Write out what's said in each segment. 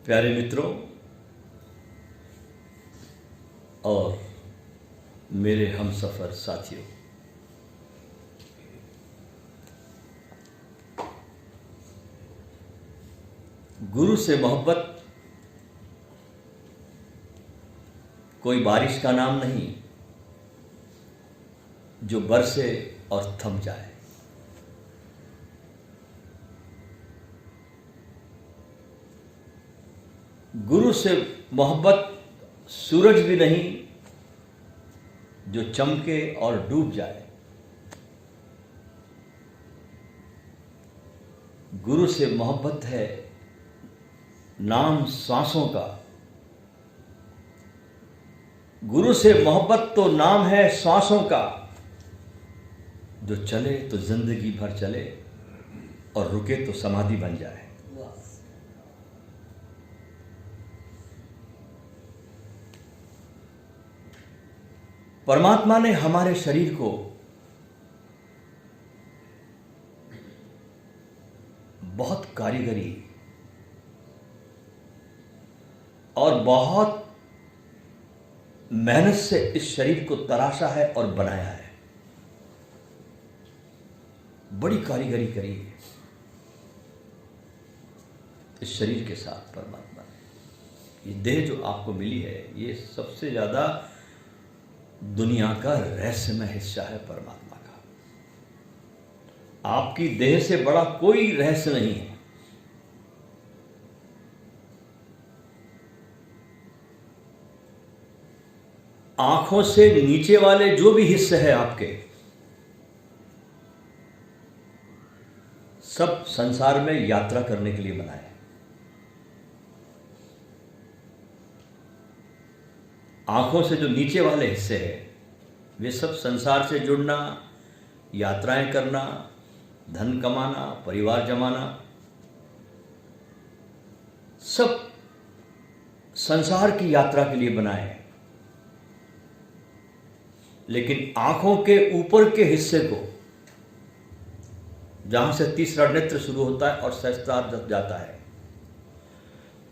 प्यारे मित्रों और मेरे हमसफ़र साथियों, गुरु से मोहब्बत कोई बारिश का नाम नहीं जो बरसे और थम जाए। गुरु से मोहब्बत सूरज भी नहीं जो चमके और डूब जाए। गुरु से मोहब्बत है नाम सांसों का। गुरु से मोहब्बत तो नाम है सांसों का, जो चले तो जिंदगी भर चले और रुके तो समाधि बन जाए। परमात्मा ने हमारे शरीर को बहुत कारीगरी और बहुत मेहनत से इस शरीर को तराशा है और बनाया है। बड़ी कारीगरी करी है इस शरीर के साथ परमात्मा ने। ये देह जो आपको मिली है, ये सबसे ज्यादा दुनिया का रहस्यमय हिस्सा है परमात्मा का। आपकी देह से बड़ा कोई रहस्य नहीं है। आंखों से नीचे वाले जो भी हिस्से हैं आपके, सब संसार में यात्रा करने के लिए बनाए। आंखों से जो नीचे वाले हिस्से हैं वे सब संसार से जुड़ना, यात्राएं करना, धन कमाना, परिवार जमाना, सब संसार की यात्रा के लिए बनाए। लेकिन आंखों के ऊपर के हिस्से को, जहां से तीसरा नेत्र शुरू होता है और सहस्त्रार जाता है,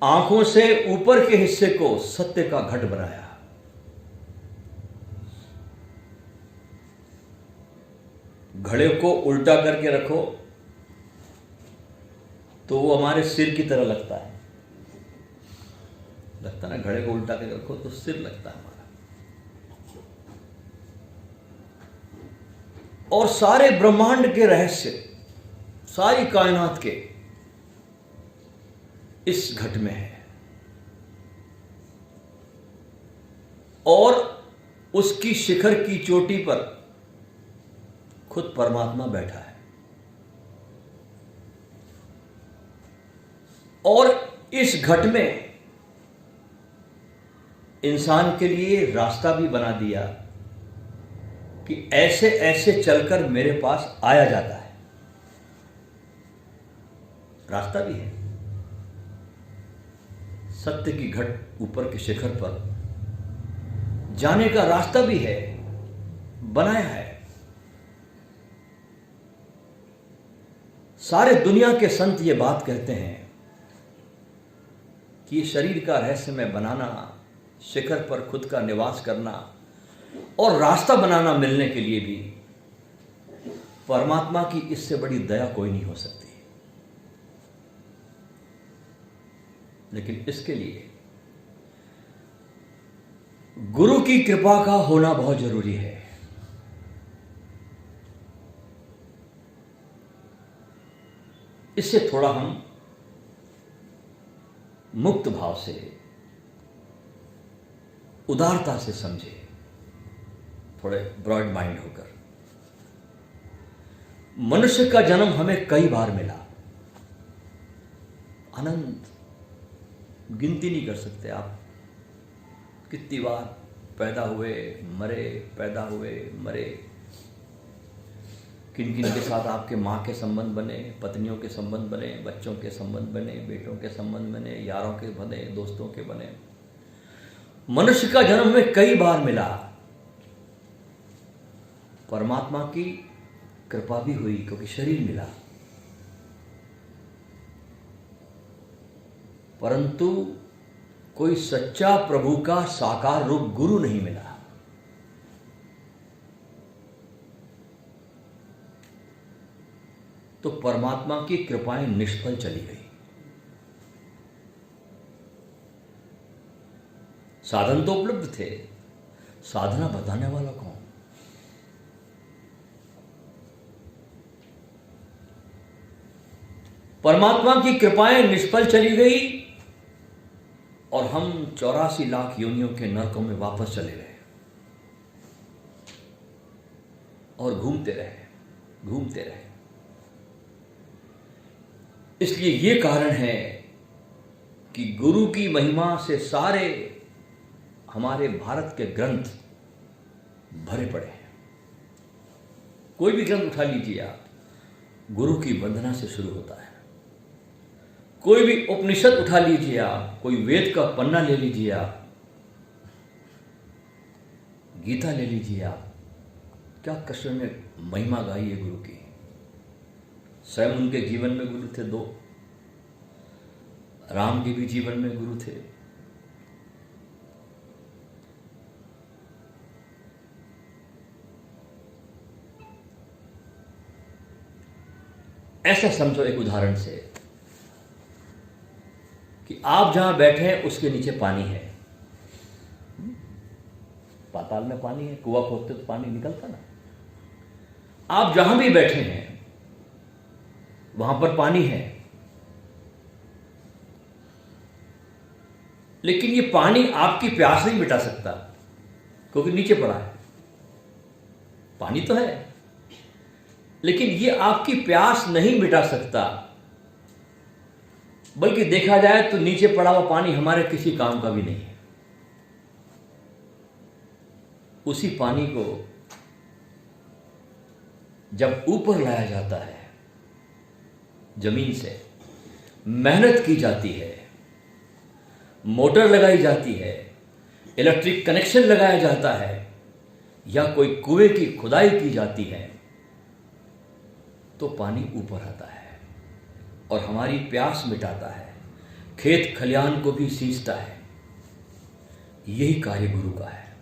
आंखों से ऊपर के हिस्से को सत्य का घट बनाया। घड़े को उल्टा करके रखो तो वो हमारे सिर की तरह लगता है। लगता ना, घड़े को उल्टा करके रखो तो सिर लगता है हमारा। और सारे ब्रह्मांड के रहस्य, सारी कायनात के इस घट में है। और उसकी शिखर की चोटी पर खुद परमात्मा बैठा है। और इस घट में इंसान के लिए रास्ता भी बना दिया कि ऐसे ऐसे चलकर मेरे पास आया जाता है। रास्ता भी है। सत्य की घट ऊपर के शिखर पर जाने का रास्ता भी है, बनाया है। सारे दुनिया के संत ये बात कहते हैं कि ये शरीर का रहस्यमय बनाना, शिखर पर खुद का निवास करना और रास्ता बनाना मिलने के लिए भी परमात्मा की इससे बड़ी दया कोई नहीं हो सकती। लेकिन इसके लिए गुरु की कृपा का होना बहुत जरूरी है। इससे थोड़ा हम मुक्त भाव से, उदारता से समझे, थोड़े ब्रॉड माइंड होकर। मनुष्य का जन्म हमें कई बार मिला, अनंत, गिनती नहीं कर सकते आप कितनी बार पैदा हुए, मरे, पैदा हुए, मरे। किन किन के साथ आपके माँ के संबंध बने, पत्नियों के संबंध बने, बच्चों के संबंध बने, बेटों के संबंध बने, यारों के बने, दोस्तों के बने। मनुष्य का जन्म में कई बार मिला। परमात्मा की कृपा भी हुई क्योंकि शरीर मिला। परंतु कोई सच्चा प्रभु का साकार रूप गुरु नहीं मिला। तो परमात्मा की कृपाएं निष्फल चली गई। साधन तो उपलब्ध थे, साधना बताने वाला कौन? परमात्मा की कृपाएं निष्फल चली गई और हम 84 लाख योनियों के नरकों में वापस चले गए और घूमते रहे। इसलिए ये कारण है कि गुरु की महिमा से सारे हमारे भारत के ग्रंथ भरे पड़े हैं। कोई भी ग्रंथ उठा लीजिए आप, गुरु की वंदना से शुरू होता है। कोई भी उपनिषद उठा लीजिए आप, कोई वेद का पन्ना ले लीजिए आप, गीता ले लीजिए आप, क्या कृष्ण ने महिमा गाई है गुरु की। स्वयं उनके जीवन में गुरु थे 2, राम के भी जीवन में गुरु थे। ऐसा समझो एक उदाहरण से कि आप जहां बैठे हैं उसके नीचे पानी है। पाताल में पानी है, कुआं खोदते तो पानी निकलता ना। आप जहां भी बैठे हैं वहां पर पानी है, लेकिन ये पानी आपकी प्यास नहीं मिटा सकता क्योंकि नीचे पड़ा है। पानी तो है लेकिन ये आपकी प्यास नहीं मिटा सकता, बल्कि देखा जाए तो नीचे पड़ा हुआ पानी हमारे किसी काम का भी नहीं है। उसी पानी को जब ऊपर लाया जाता है जमीन से, मेहनत की जाती है, मोटर लगाई जाती है, इलेक्ट्रिक कनेक्शन लगाया जाता है, या कोई कुएं की खुदाई की जाती है, तो पानी ऊपर आता है और हमारी प्यास मिटाता है, खेत खलियान को भी सींचता है। यही कार्य गुरु का है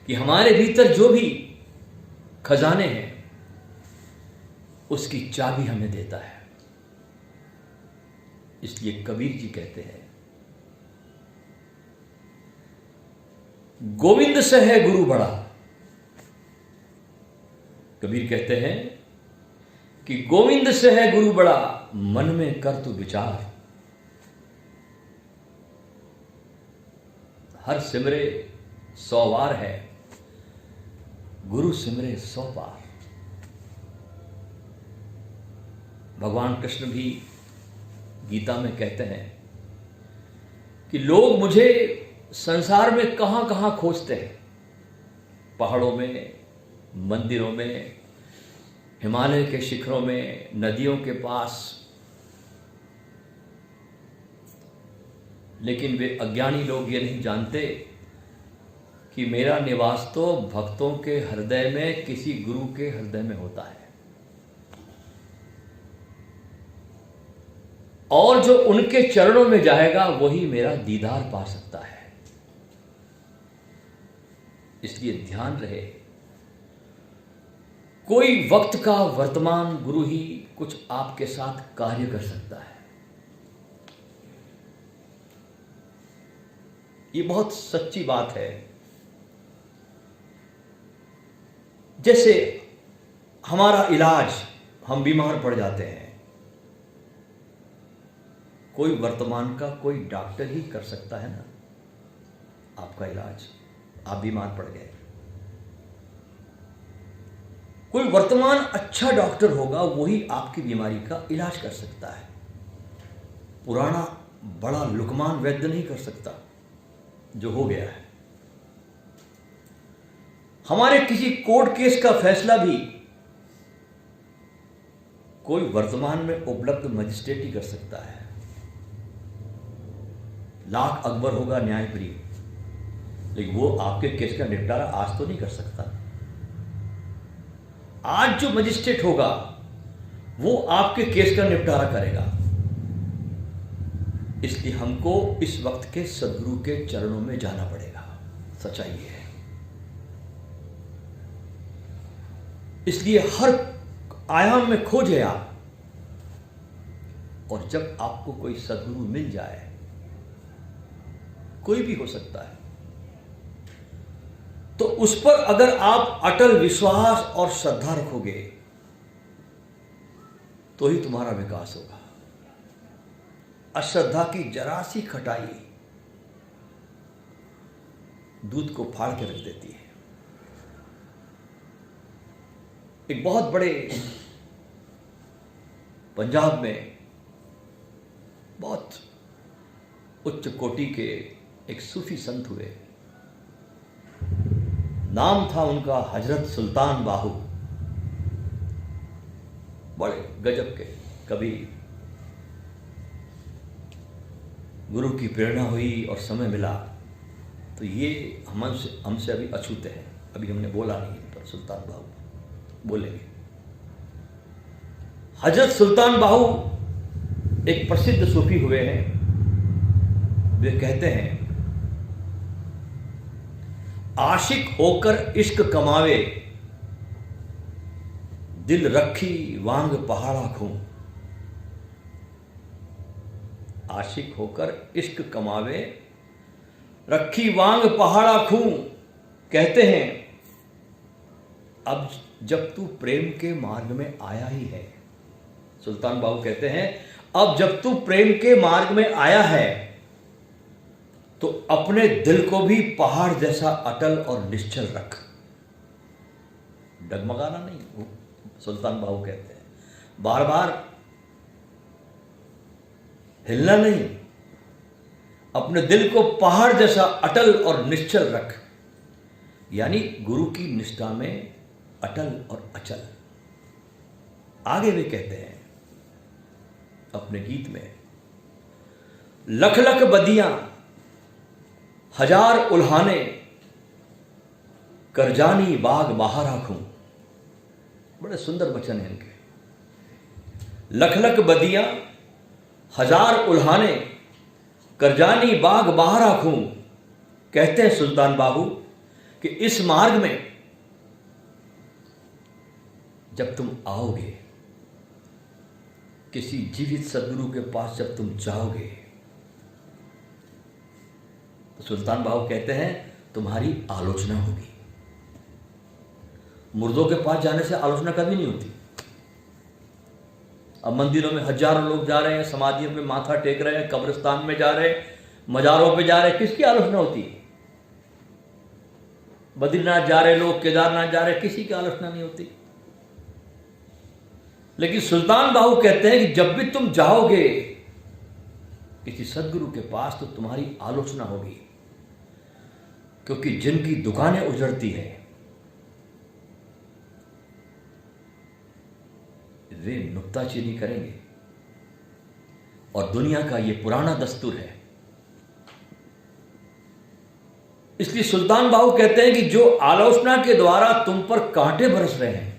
कि हमारे भीतर जो भी खजाने हैं उसकी चाबी हमें देता है। इसलिए कबीर जी कहते हैं, गोविंद से है गुरु बड़ा। कबीर कहते हैं कि गोविंद से है गुरु बड़ा, मन में कर तू विचार। हर सिमरे 100 वार है, गुरु सिमरे 100 पार। भगवान कृष्ण भी गीता में कहते हैं कि लोग मुझे संसार में कहां कहां खोजते हैं, पहाड़ों में, मंदिरों में, हिमालय के शिखरों में, नदियों के पास, लेकिन वे अज्ञानी लोग ये नहीं जानते कि मेरा निवास तो भक्तों के हृदय में, किसी गुरु के हृदय में होता है, और जो उनके चरणों में जाएगा वही मेरा दीदार पा सकता है। इसलिए ध्यान रहे, कोई वक्त का वर्तमान गुरु ही कुछ आपके साथ कार्य कर सकता है। ये बहुत सच्ची बात है। जैसे हमारा इलाज, हम बीमार पड़ जाते हैं, कोई वर्तमान का कोई डॉक्टर ही कर सकता है ना आपका इलाज। आप बीमार पड़ गए, कोई वर्तमान अच्छा डॉक्टर होगा, वही आपकी बीमारी का इलाज कर सकता है। पुराना बड़ा लुकमान वैद्य नहीं कर सकता जो हो गया है। हमारे किसी कोर्ट केस का फैसला भी कोई वर्तमान में उपलब्ध मजिस्ट्रेट ही कर सकता है। लाख अकबर होगा न्यायप्रिय, लेकिन वो आपके केस का निपटारा आज तो नहीं कर सकता। आज जो मजिस्ट्रेट होगा वो आपके केस का निपटारा करेगा। इसलिए हमको इस वक्त के सदगुरु के चरणों में जाना पड़ेगा। सच्चाई ये है। इसलिए हर आयाम में खोजे आप, और जब आपको कोई सदगुरु मिल जाए, कोई भी हो सकता है, तो उस पर अगर आप अटल विश्वास और श्रद्धा रखोगे तो ही तुम्हारा विकास होगा। अश्रद्धा की जरा सी खटाई दूध को फाड़ के रख देती है। एक बहुत बड़े पंजाब में बहुत उच्च कोटि के एक सूफी संत हुए। नाम था उनका हजरत सुल्तान बाहू। बड़े गजब के। कभी गुरु की प्रेरणा हुई और समय मिला तो ये हमसे अभी अछूते हैं, अभी हमने बोला नहीं, पर सुल्तान बाहू बोलेंगे। हजरत सुल्तान बाहू एक प्रसिद्ध सूफी हुए हैं। वे कहते हैं, आशिक होकर इश्क कमावे, दिल रखी वांग पहाड़ा खूं। आशिक होकर इश्क कमावे, रखी वांग पहाड़ा खूं। कहते हैं, अब जब तू प्रेम के मार्ग में आया ही है, सुल्तान बाहू कहते हैं, अब जब तू प्रेम के मार्ग में आया है तो अपने दिल को भी पहाड़ जैसा अटल और निश्चल रख। डगमगाना नहीं, सुल्तान बाहू कहते हैं, बार बार हिलना नहीं, अपने दिल को पहाड़ जैसा अटल और निश्चल रख। यानी गुरु की निष्ठा में अटल और अचल। आगे वे कहते हैं अपने गीत में, लख लख बदियां हजार उल्हाने, करजानी बाग बाहर आखूं। बड़े सुंदर वचन हैं इनके। लख लख बदियां हजार उल्हाने, करजानी बाग बाहर आखूं। कहते हैं सुल्तान बाहू कि इस मार्ग में जब तुम आओगे, किसी जीवित सदगुरु के पास जब तुम जाओगे, तो सुल्तान बाहू कहते हैं तुम्हारी आलोचना होगी। मुर्दों के पास जाने से आलोचना कभी नहीं होती। अब मंदिरों में हजारों लोग जा रहे हैं, समाधियों में माथा टेक रहे हैं, कब्रिस्तान में जा रहे हैं, मजारों पे जा रहे हैं, किसकी आलोचना होती है? बद्रीनाथ जा रहे लोग, केदारनाथ जा रहे, किसी की आलोचना नहीं होती। लेकिन सुल्तान बाहू कहते हैं कि जब भी तुम जाओगे किसी सदगुरु के पास तो तुम्हारी आलोचना होगी, क्योंकि जिनकी दुकानें उजड़ती हैं वे नुक्ताचीनी करेंगे, और दुनिया का ये पुराना दस्तूर है। इसलिए सुल्तान बाहू कहते हैं कि जो आलोचना के द्वारा तुम पर कांटे बरस रहे हैं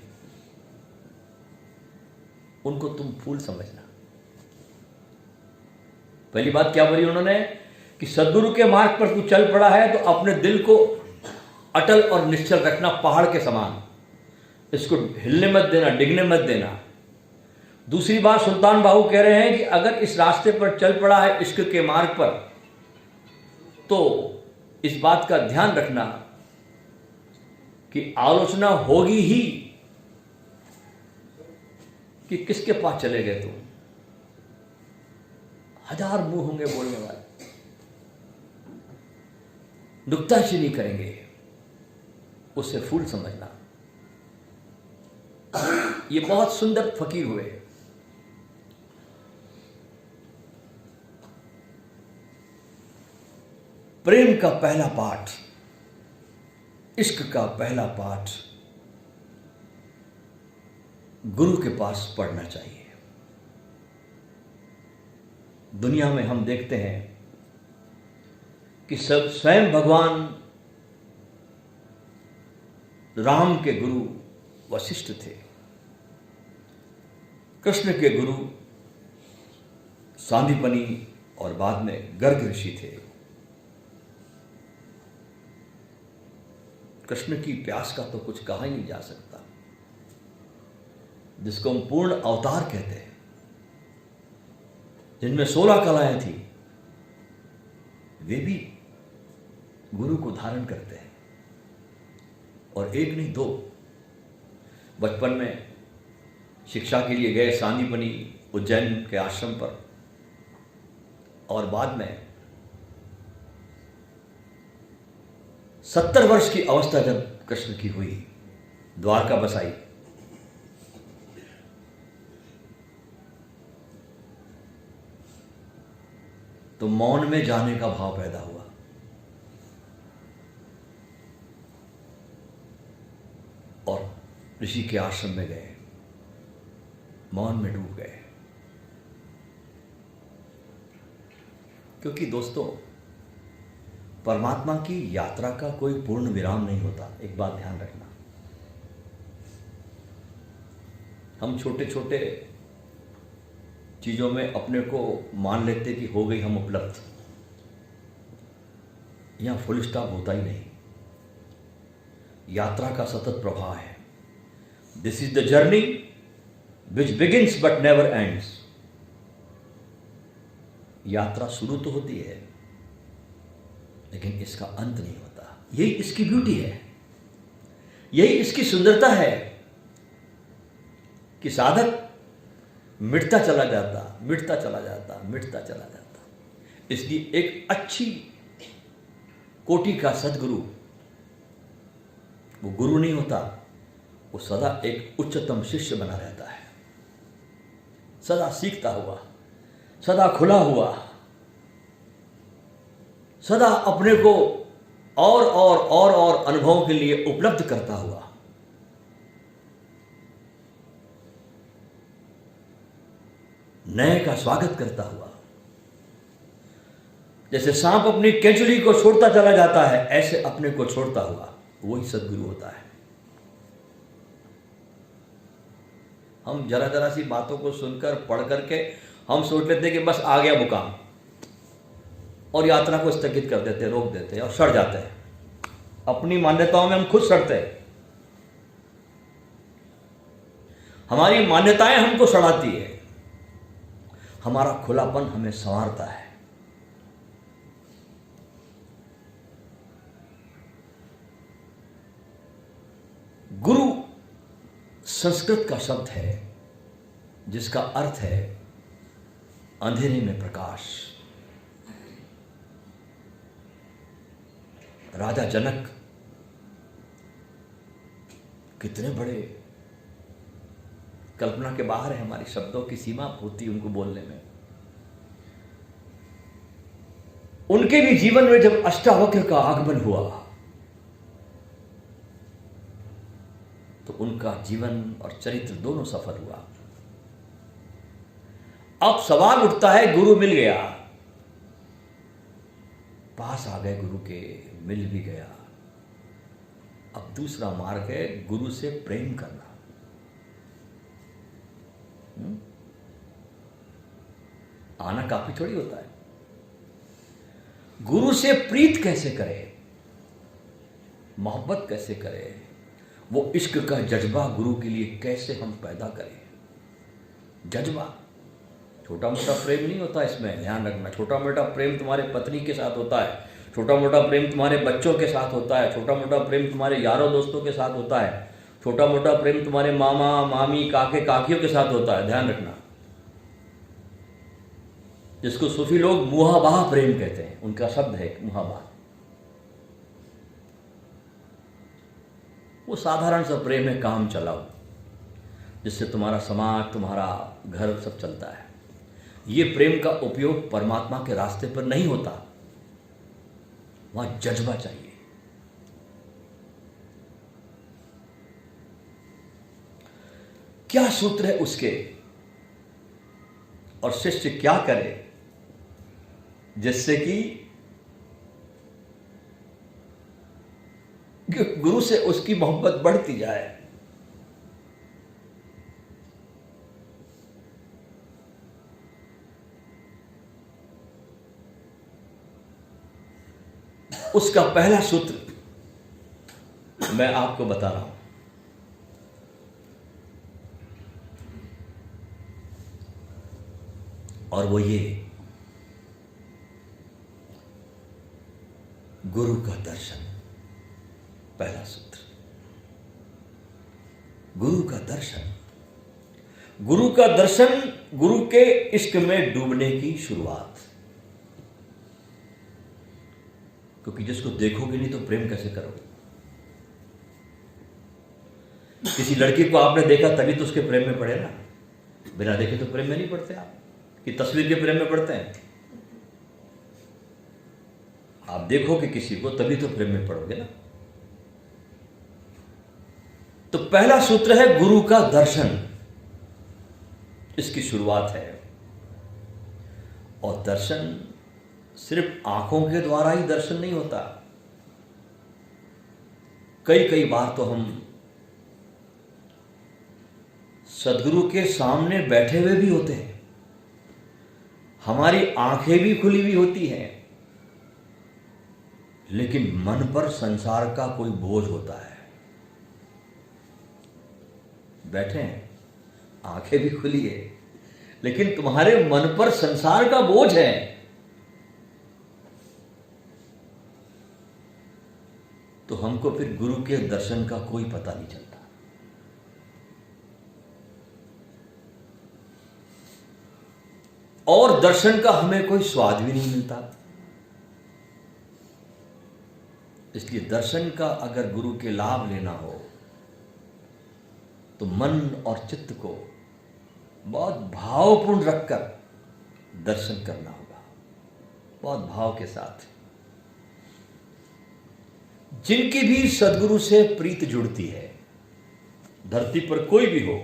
उनको तुम फूल समझना। पहली बात क्या बोली उन्होंने कि सदगुरु के मार्ग पर तू चल पड़ा है तो अपने दिल को अटल और निश्चल रखना, पहाड़ के समान। इसको हिलने मत देना, डिगने मत देना। दूसरी बात सुल्तान बाहू कह रहे हैं कि अगर इस रास्ते पर चल पड़ा है इश्क के मार्ग पर, तो इस बात का ध्यान रखना कि आलोचना होगी ही कि किसके पास चले गए तुम। हजार मुंह होंगे बोलने वाले, नुक्ताचीनी करेंगे, उससे फूल समझना। ये बहुत सुंदर फकीर हुए। प्रेम का पहला पाठ, इश्क का पहला पाठ गुरु के पास पढ़ना चाहिए। दुनिया में हम देखते हैं कि सब स्वयं भगवान राम के गुरु वशिष्ठ थे, कृष्ण के गुरु सांदीपनी और बाद में गर्ग ऋषि थे। कृष्ण की प्यास का तो कुछ कहा ही नहीं जा सकता, जिसको हम पूर्ण अवतार कहते हैं, जिनमें 16 कलाएं थी, वे भी गुरु को धारण करते हैं। और एक नहीं दो, बचपन में शिक्षा के लिए गए सांदीपनी उज्जैन के आश्रम पर, और बाद में 70 वर्ष की अवस्था जब कृष्ण की हुई, द्वारका बसाई, तो मौन में जाने का भाव पैदा हुआ। और ऋषि के आश्रम में गए, मौन में डूब गए। क्योंकि दोस्तों, परमात्मा की यात्रा का कोई पूर्ण विराम नहीं होता। एक बात ध्यान रखना, हम छोटे छोटे चीजों में अपने को मान लेते कि हो गई हम उपलब्ध। यहां फुल स्टॉप होता ही नहीं, यात्रा का सतत प्रवाह है। This is the journey which begins but never ends. यात्रा शुरू तो होती है, लेकिन इसका अंत नहीं होता। यही इसकी ब्यूटी है, यही इसकी सुंदरता है कि साधक मिटता चला जाता, मिटता चला जाता, मिटता चला जाता। इसलिए एक अच्छी कोटि का सदगुरु, वो गुरु नहीं होता, वो सदा एक उच्चतम शिष्य बना रहता है, सदा सीखता हुआ, सदा खुला हुआ, सदा अपने को और अनुभवों के लिए उपलब्ध करता हुआ। नए का स्वागत करता हुआ। जैसे सांप अपनी केंचुली को छोड़ता चला जाता है, ऐसे अपने को छोड़ता हुआ, वही सदगुरु होता है। हम जरा जरा सी बातों को सुनकर पढ़ करके हम सोच लेते कि बस आ गया मुकाम, और यात्रा को स्थगित कर देते, रोक देते और सड़ जाते हैं। अपनी मान्यताओं में हम खुद सड़ते हैं। हमारी मान्यताएं हमको सड़ाती है, हमारा खुलापन हमें संवारता है। गुरु संस्कृत का शब्द है जिसका अर्थ है अंधेरे में प्रकाश। राजा जनक कितने बड़े, कल्पना के बाहर है, हमारी शब्दों की सीमा होती उनको बोलने में। उनके भी जीवन में जब अष्टावक्र का आगमन हुआ तो उनका जीवन और चरित्र दोनों सफल हुआ। अब सवाल उठता है, गुरु मिल गया, पास आ गए गुरु के, मिल भी गया, अब दूसरा मार्ग है गुरु से प्रेम करना। आना काफी थोड़ी होता है। गुरु से प्रीत कैसे करें, मोहब्बत कैसे करें, वो इश्क का जज्बा गुरु के लिए कैसे हम पैदा करें। जज्बा, छोटा मोटा प्रेम नहीं होता इसमें, ध्यान रखना। छोटा मोटा प्रेम तुम्हारे पत्नी के साथ होता है, छोटा मोटा प्रेम तुम्हारे बच्चों के साथ होता है, छोटा मोटा प्रेम तुम्हारे यारों दोस्तों के साथ होता है, छोटा मोटा प्रेम तुम्हारे मामा मामी काके काकियों के साथ होता है, ध्यान रखना। जिसको सूफी लोग मुहाबाह प्रेम कहते हैं, उनका शब्द है मुहाबाह। वो साधारण सा प्रेम है, काम चलाओ, जिससे तुम्हारा समाज, तुम्हारा घर सब चलता है। ये प्रेम का उपयोग परमात्मा के रास्ते पर नहीं होता, वहां जज्बा चाहिए। क्या सूत्र है उसके, और शिष्य क्या करे जिससे कि गुरु से उसकी मोहब्बत बढ़ती जाए। उसका पहला सूत्र मैं आपको बता रहा हूं। और वो ये, गुरु का दर्शन। पहला सूत्र, गुरु का दर्शन। गुरु का दर्शन, गुरु के इश्क में डूबने की शुरुआत। क्योंकि जिसको देखोगे नहीं तो प्रेम कैसे करोगे? किसी लड़की को आपने देखा तभी तो उसके प्रेम में पड़े ना, बिना देखे तो प्रेम में नहीं पड़ते। आप कि तस्वीर के प्रेम में पड़ते हैं? आप देखोगे किसी को तभी तो प्रेम में पड़ोगे ना। तो पहला सूत्र है गुरु का दर्शन, इसकी शुरुआत है। और दर्शन सिर्फ आंखों के द्वारा ही दर्शन नहीं होता। कई कई बार तो हम सदगुरु के सामने बैठे हुए भी होते हैं, हमारी आंखें भी खुली हुई होती हैं, लेकिन मन पर संसार का कोई बोझ होता है। बैठे हैं, आंखें भी खुली है, लेकिन तुम्हारे मन पर संसार का बोझ है। तो हमको फिर गुरु के दर्शन का कोई पता नहीं चलता। और दर्शन का हमें कोई स्वाद भी नहीं मिलता। इसलिए दर्शन का अगर गुरु के लाभ लेना हो तो मन और चित्त को बहुत भावपूर्ण रखकर दर्शन करना होगा, बहुत भाव के साथ। जिनकी भी सदगुरु से प्रीत जुड़ती है, धरती पर कोई भी हो,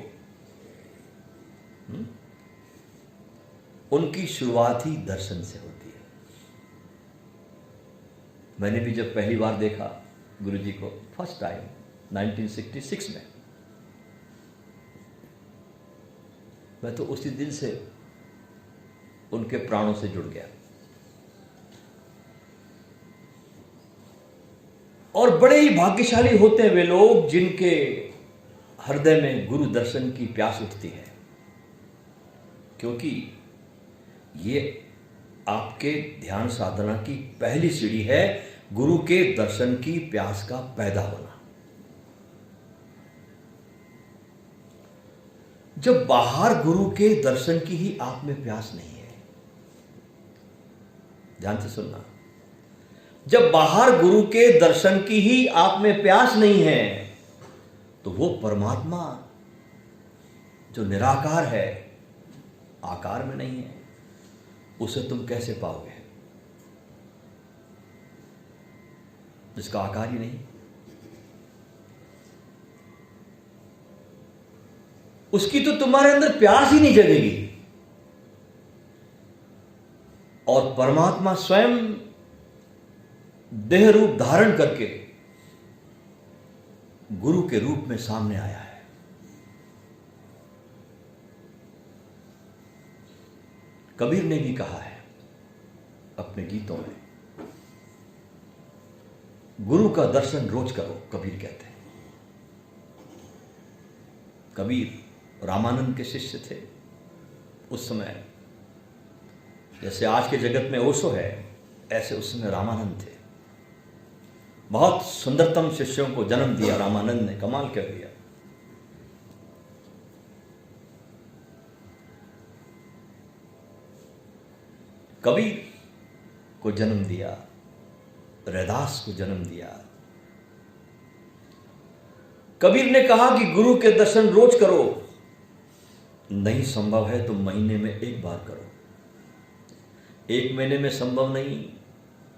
उनकी शुरुआत ही दर्शन से होती है। मैंने भी जब पहली बार देखा गुरु जी को, फर्स्ट टाइम 1966 में, मैं तो उसी दिन से उनके प्राणों से जुड़ गया। और बड़े ही भाग्यशाली होते हैं वे लोग जिनके हृदय में गुरु दर्शन की प्यास उठती है, क्योंकि ये आपके ध्यान साधना की पहली सीढ़ी है, गुरु के दर्शन की प्यास का पैदा होना। जब बाहर गुरु के दर्शन की ही आप में प्यास नहीं है, ध्यान से सुनना, जब बाहर गुरु के दर्शन की ही आप में प्यास नहीं है, तो वो परमात्मा जो निराकार है, आकार में नहीं है, उसे तुम कैसे पाओगे जिसका आकार ही नहीं? उसकी तो तुम्हारे अंदर प्यास ही नहीं जगेगी। और परमात्मा स्वयं देह रूप धारण करके गुरु के रूप में सामने आया है। कबीर ने भी कहा है अपने गीतों में, गुरु का दर्शन रोज करो, कबीर कहते हैं। कबीर रामानंद के शिष्य थे। उस समय जैसे आज के जगत में ओशो है, ऐसे उस समय रामानंद थे। बहुत सुंदरतम शिष्यों को जन्म दिया रामानंद ने, कमाल कर दिया। कबीर को जन्म दिया, रैदास को जन्म दिया। कबीर ने कहा कि गुरु के दर्शन रोज करो, नहीं संभव है तो महीने में एक बार करो, 1 महीने में संभव नहीं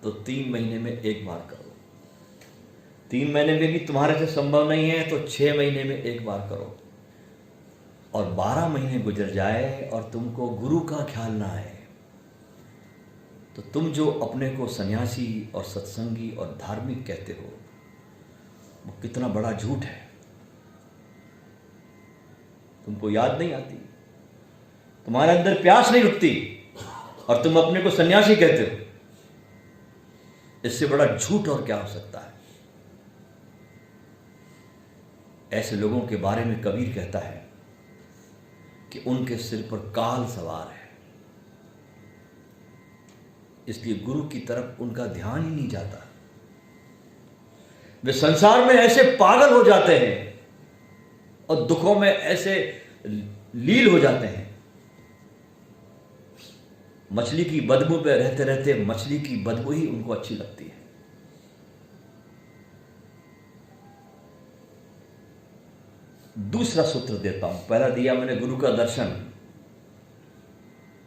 तो 3 महीने में एक बार करो, 3 महीने में भी तुम्हारे से संभव नहीं है तो 6 महीने में एक बार करो। और 12 महीने गुजर जाए और तुमको गुरु का ख्याल ना आए, तो तुम जो अपने को सन्यासी और सत्संगी और धार्मिक कहते हो, वो कितना बड़ा झूठ है। तुमको याद नहीं आती, तुम्हारे अंदर प्यास नहीं उठती और तुम अपने को सन्यासी कहते हो। इससे बड़ा झूठ और क्या हो सकता है। ऐसे लोगों के बारे में कबीर कहता है कि उनके सिर पर काल सवार है, इसलिए गुरु की तरफ उनका ध्यान ही नहीं जाता। वे संसार में ऐसे पागल हो जाते हैं और दुखों में ऐसे लील हो जाते हैं। मछली की बदबू पे रहते रहते मछली की बदबू ही उनको अच्छी लगती है। दूसरा सूत्र देता हूं। पहला दिया मैंने गुरु का दर्शन।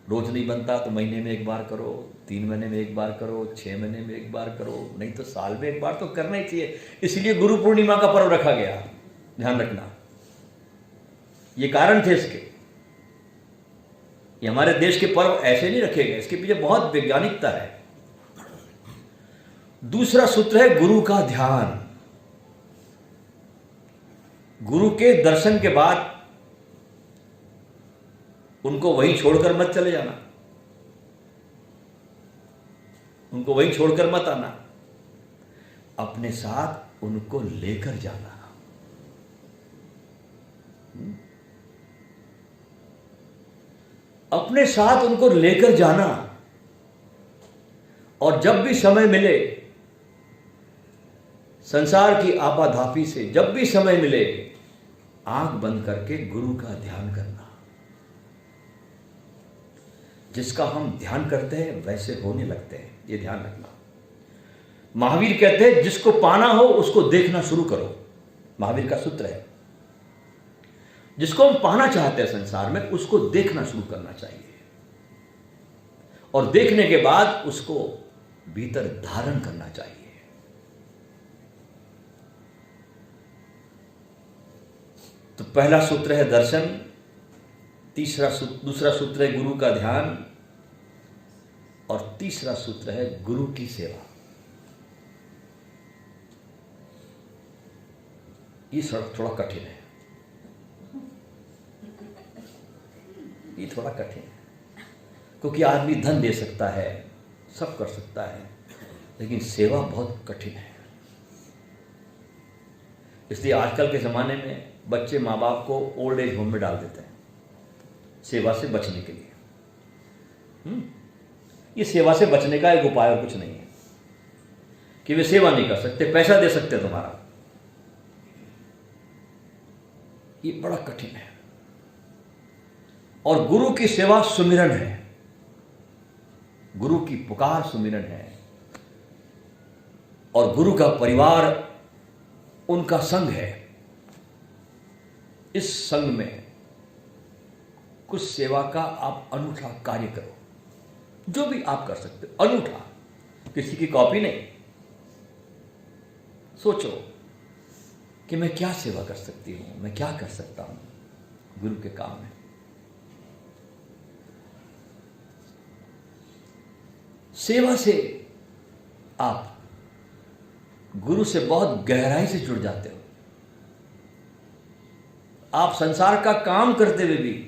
रोज नहीं बनता तो महीने में एक बार करो, 3 महीने में एक बार करो, 6 महीने में एक बार करो, नहीं तो साल में एक बार तो करना ही चाहिए। इसलिए गुरु पूर्णिमा का पर्व रखा गया, ध्यान रखना। ये कारण थे इसके। ये हमारे देश के पर्व ऐसे नहीं रखे गए, इसके पीछे बहुत वैज्ञानिकता है। दूसरा सूत्र है गुरु का ध्यान। गुरु के दर्शन के बाद उनको वहीं छोड़कर मत चले जाना, उनको वहीं छोड़कर मत आना, अपने साथ उनको लेकर जाना। अपने साथ उनको लेकर जाना। और जब भी समय मिले, संसार की आपाधापी से जब भी समय मिले, आंख बंद करके गुरु का ध्यान करना। जिसका हम ध्यान करते हैं वैसे होने लगते हैं, ये ध्यान रखना। महावीर कहते हैं जिसको पाना हो उसको देखना शुरू करो। महावीर का सूत्र है, जिसको हम पाना चाहते हैं संसार में उसको देखना शुरू करना चाहिए, और देखने के बाद उसको भीतर धारण करना चाहिए। तो पहला सूत्र है दर्शन, दूसरा सूत्र है गुरु का ध्यान, और तीसरा सूत्र है गुरु की सेवा। ये थोड़ा कठिन है, ये थोड़ा कठिन है, क्योंकि आदमी धन दे सकता है, सब कर सकता है, लेकिन सेवा बहुत कठिन है। इसलिए आजकल के ज़माने में बच्चे माँ बाप को ओल्ड एज होम में डाल देते हैं सेवा से बचने के लिए। ये सेवा से बचने का एक उपाय और कुछ नहीं है कि वे सेवा नहीं कर सकते, पैसा दे सकते तुम्हारा। ये बड़ा कठिन है। और गुरु की सेवा सुमिरन है, गुरु की पुकार सुमिरन है, और गुरु का परिवार उनका संघ है। इस संघ में कुछ सेवा का आप अनूठा कार्य करो, जो भी आप कर सकते हो, अनूठा, किसी की कॉपी नहीं। सोचो कि मैं क्या सेवा कर सकती हूं, मैं क्या कर सकता हूं गुरु के काम में। सेवा से आप गुरु से बहुत गहराई से जुड़ जाते हो। आप संसार का काम करते हुए भी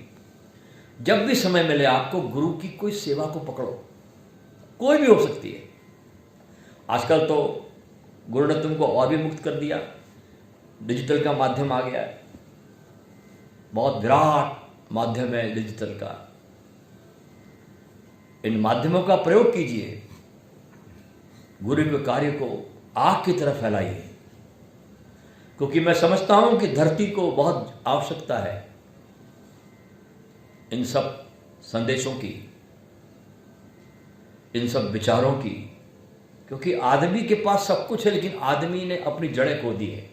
जब भी समय मिले आपको गुरु की कोई सेवा को पकड़ो, कोई भी हो सकती है। आजकल तो गुरु ने तुमको और भी मुक्त कर दिया, डिजिटल का माध्यम आ गया है, बहुत विराट माध्यम है डिजिटल का। इन माध्यमों का प्रयोग कीजिए, गुरु के कार्य को आग की तरह फैलाइए, क्योंकि मैं समझता हूं कि धरती को बहुत आवश्यकता है इन सब संदेशों की, इन सब विचारों की। क्योंकि आदमी के पास सब कुछ है, लेकिन आदमी ने अपनी जड़ें खो दी है,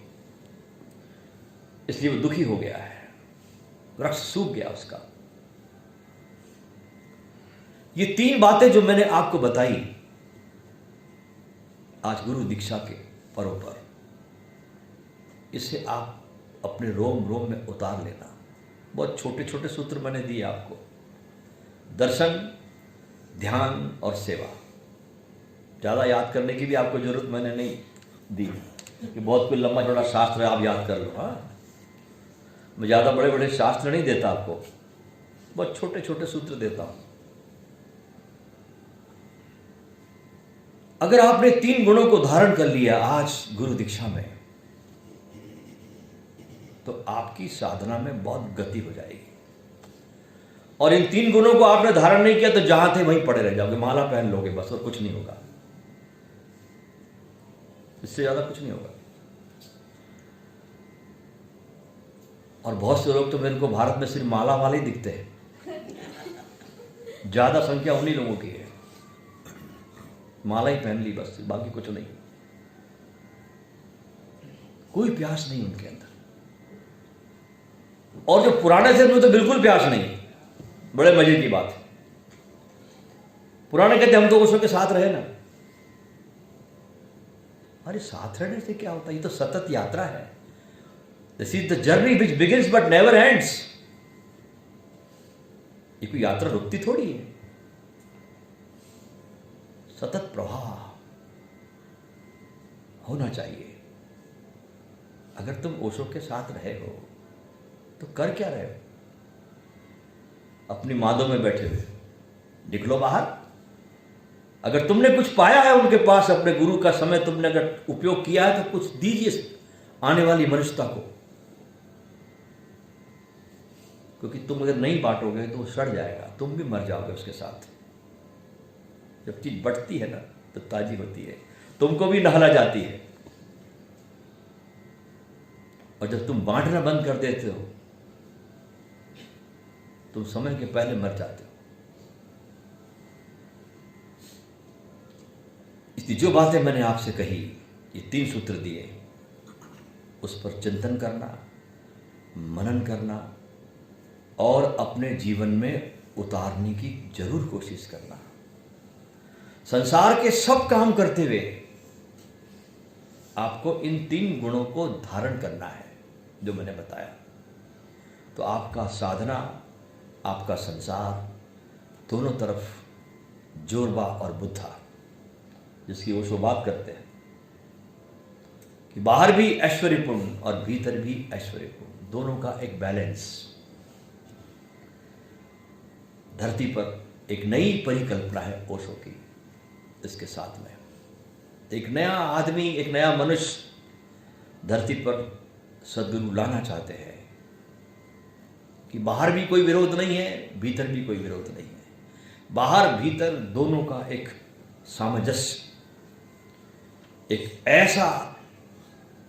इसलिए वो दुखी हो गया है, वृक्ष सूख गया उसका। ये 3 बातें जो मैंने आपको बताई आज गुरु दीक्षा के पर्व पर, इसे आप अपने रोम रोम में उतार लेना। बहुत छोटे छोटे सूत्र मैंने दिए आपको, दर्शन, ध्यान और सेवा। ज़्यादा याद करने की भी आपको जरूरत मैंने नहीं दी कि बहुत कोई लंबा चौड़ा शास्त्र है आप याद कर लो। हाँ, मैं ज़्यादा बड़े बड़े शास्त्र नहीं देता आपको, बहुत छोटे छोटे सूत्र देता हूँ। अगर आपने 3 गुणों को धारण कर लिया आज गुरु दीक्षा में, तो आपकी साधना में बहुत गति हो जाएगी। और इन 3 गुणों को आपने धारण नहीं किया तो जहां थे वहीं पड़े रह जाओगे, माला पहन लोगे बस, और कुछ नहीं होगा, इससे ज्यादा कुछ नहीं होगा। और बहुत से लोग तो मेरे को भारत में सिर्फ माला वाले ही दिखते हैं, ज्यादा संख्या उन्हीं लोगों की है, माला ही पहन ली बस, बाकी कुछ नहीं, कोई प्यास नहीं उनके अंदर। और जो पुराने थे उनमें तो बिल्कुल प्यास नहीं। बड़े मजे की बात है, पुराने कहते हम तो ओशो के साथ रहे ना। अरे साथ रहने से क्या होता है, ये तो सतत यात्रा है। This is the journey which begins but never ends. ये कोई यात्रा रुकती थोड़ी है, सतत प्रवाह होना चाहिए। अगर तुम ओशो के साथ रहे हो तो कर क्या रहे हो? अपनी मादों में बैठे हुए निकलो बाहर। अगर तुमने कुछ पाया है उनके पास, अपने गुरु का समय तुमने अगर उपयोग किया है तो कुछ दीजिए आने वाली मनुष्यता को, क्योंकि तुम अगर नहीं बांटोगे तो वो सड़ जाएगा, तुम भी मर जाओगे उसके साथ। जब चीज बढ़ती है ना तो ताजी होती है, तुमको भी नहला जाती है। और जब तुम बांटना बंद कर देते हो तुम समय के पहले मर जाते हो। इसलिए जो बातें मैंने आपसे कही, ये 3 सूत्र दिए, उस पर चिंतन करना, मनन करना और अपने जीवन में उतारने की जरूर कोशिश करना। संसार के सब काम करते हुए आपको इन 3 गुणों को धारण करना है जो मैंने बताया, तो आपका साधना, आपका संसार दोनों तरफ जोरबा और बुद्धा, जिसकी ओशो बात करते हैं कि बाहर भी ऐश्वर्यपूर्ण और भीतर भी ऐश्वर्यपूर्ण, दोनों का एक बैलेंस। धरती पर एक नई परिकल्पना है ओशो की, इसके साथ में एक नया आदमी, एक नया मनुष्य धरती पर सद्गुरु लाना चाहते हैं कि बाहर भी कोई विरोध नहीं है, भीतर भी कोई विरोध नहीं है। बाहर भीतर दोनों का एक सामंजस्य, एक ऐसा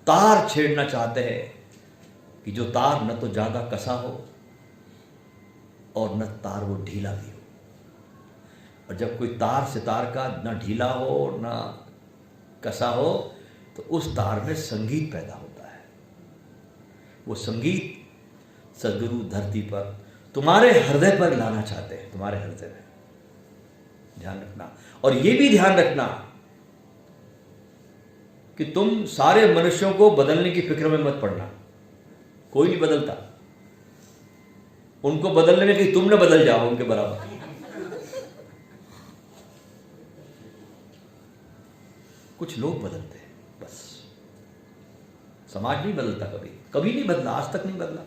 तार छेड़ना चाहते हैं कि जो तार न तो ज्यादा कसा हो और न तार वो ढीला भी हो। और जब कोई तार सितार का न ढीला हो न कसा हो तो उस तार में संगीत पैदा होता है। वो संगीत सद्गुरु धरती पर तुम्हारे हृदय पर लाना चाहते हैं, तुम्हारे हृदय में। ध्यान रखना, और ये भी ध्यान रखना कि तुम सारे मनुष्यों को बदलने की फिक्र में मत पड़ना। कोई नहीं बदलता, उनको बदलने में कि तुम न बदल जाओ उनके बराबर। कुछ लोग बदलते हैं बस, समाज नहीं बदलता, कभी कभी नहीं बदला, आज तक नहीं बदला।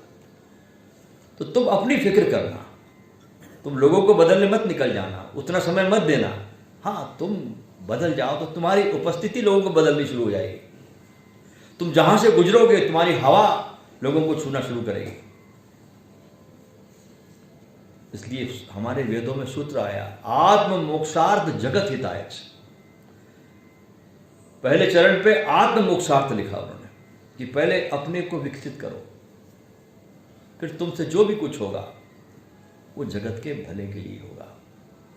तो तुम अपनी फिक्र करना, तुम लोगों को बदलने मत निकल जाना, उतना समय मत देना। हाँ, तुम बदल जाओ तो तुम्हारी उपस्थिति लोगों को बदलनी शुरू हो जाएगी। तुम जहां से गुजरोगे तुम्हारी हवा लोगों को छूना शुरू करेगी। इसलिए हमारे वेदों में सूत्र आया, आत्म मोक्षार्थ जगत हिताय। पहले चरण पे आत्म मोक्षार्थ लिखा उन्होंने कि पहले अपने को विकसित करो, फिर तुमसे जो भी कुछ होगा वो जगत के भले के लिए होगा।